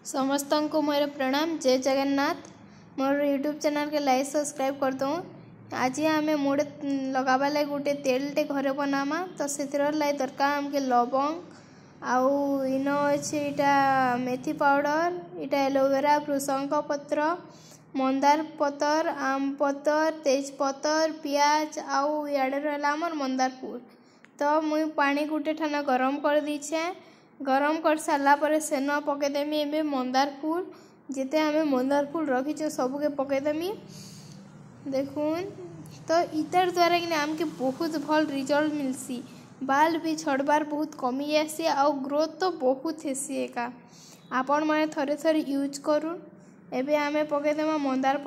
समस्त को मोर प्रणाम। जय जगन्नाथ। मोर यूट्यूब चैनल के लाइक सब्सक्राइब कर दो। आज आम मुड़े लगावा लगे गोटे तेलटे घरे बनामा तो से लगे दरकार आमके लवंग आउ इन अच्छे इटा मेथी पाउडर इटा एलोवेरा भृषंग पत्र मंदार पतर आम पतर तेज पतर पियाज आउ इे रहा आमर मंदार फूल। तो मुई पानी गोटे ठाना गरम कर दीछे। गरम कर सारा पर सेन पकईदेमी एवं मंदार फूल जिते आम मंदार फूल रखीचे सबके पकईदेमी देखून। तो इतार द्वारा कि आमके बहुत भल रिजल्ट मिलसी। बाल भी छड़बार बहुत कमी जासी आउ ग्रोथ तो बहुत हेसी एका। आपण मैंने थरे थरे यूज करूँ। एबे आमे पकईदेमा मंदार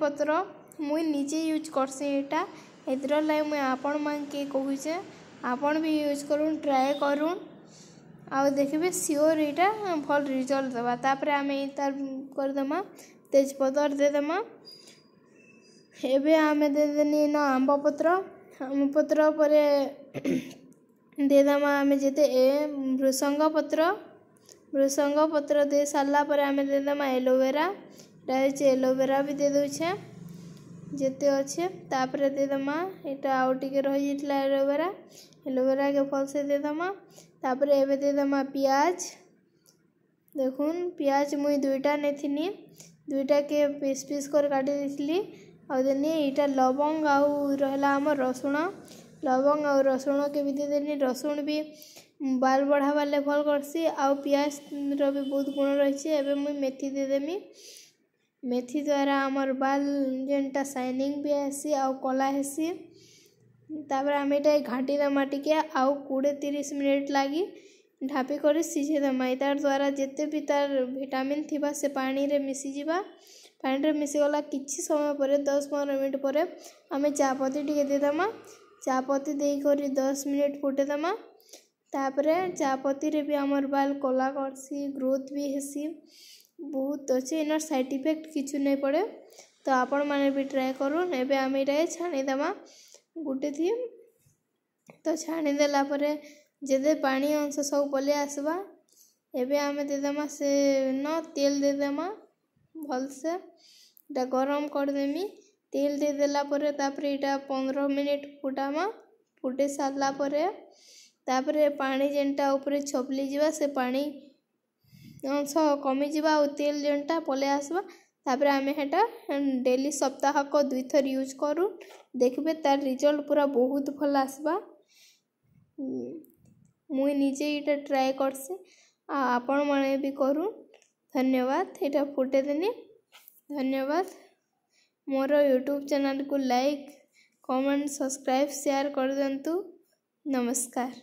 पत्र मुई निजे यूज करसी। एटा एथर लगे मुई आपण मान के कहूचे आपण भी यूज करूँ ट्राए करूँ आउ देखिए सियोर यहाँ भल रिजल्ट देवा। तापर आम तार करदेमा तेजपतर देदेमा। एबे आमे देदेनी न आंब पत्र पर देदेमा आमे जेते भृषंग पत्र दे सारा पर आमे देदेमा एलोवेरा एलोवेरा भी दे दूचे जेते अच्छे। तापर देदेमा यहाँ आउ टिके रही जाइला एलोवेरा के फल से देदेमा। तापर एबे देदेमा पियाज देखून पियाज मुई दुईटा नहीं दुईटा के पीस पीस कर काटी देती और देनी यहाँ लवंग आउ रहा आम रसुण लवंग और रसुण के भी देदेनी। रसुण भी बाल बढ़ावा ले भल करसी आउ पियाज रो भी बहुत गुण रही है। एबे मुई मेथी देदेमी। मेथी द्वारा आमर बाल जेनटा शाइनिंग भी आसी आउ कला हेसी। तापर आम ये घाटी देमा टिके आउ 20-30 मिनट लगी ढापी कर सीझे देमा। तार द्वारा जिते भी तार विटामिन थिबा से पानी रे मिसी जिबा। पानी रे मिसी गला किछि समय पर 10-15 मिनट पर आम चापत्ती टिके देदेमा। चापत्ती दे करी 10 मिनट फुटे देमा। तापर चापत्ती रे भी आमर बाल कला करसी ग्रोथ भी हेसी बहुत अच्छे। इनर साइड इफेक्ट किछु नहीं पड़े। तो आपण माने भी ट्राए करूँ। एबे आम ये छाणी देमा गोटे थी। तो छाणी देला परे जेदे पानी अंश सब पले आसवा। एबे आम देदेमा से न तेल देदेमा भल से इटा गरम करदेमी। तेल दे देला परे तापर इटा 15 मिनट फुटामा। फुटे सारा परे तापर पानी जेनटा ऊपर छपली जीवा से पानी अंश कमी जीवा और तेल जेनटा पले आसवा। तापर आम हेटा डेली सप्ताह को 2 थर यूज करूँ देखबे तार रिजल्ट पूरा बहुत भल आसवा। मुई निजे इटा ट्राए करसी आपण माने भी करूँ। धन्यवाद। इटा फुटे देनी धन्यवाद। मोर यूट्यूब चैनल को लाइक कमेंट सब्सक्राइब शेयर कर दिंतु। नमस्कार।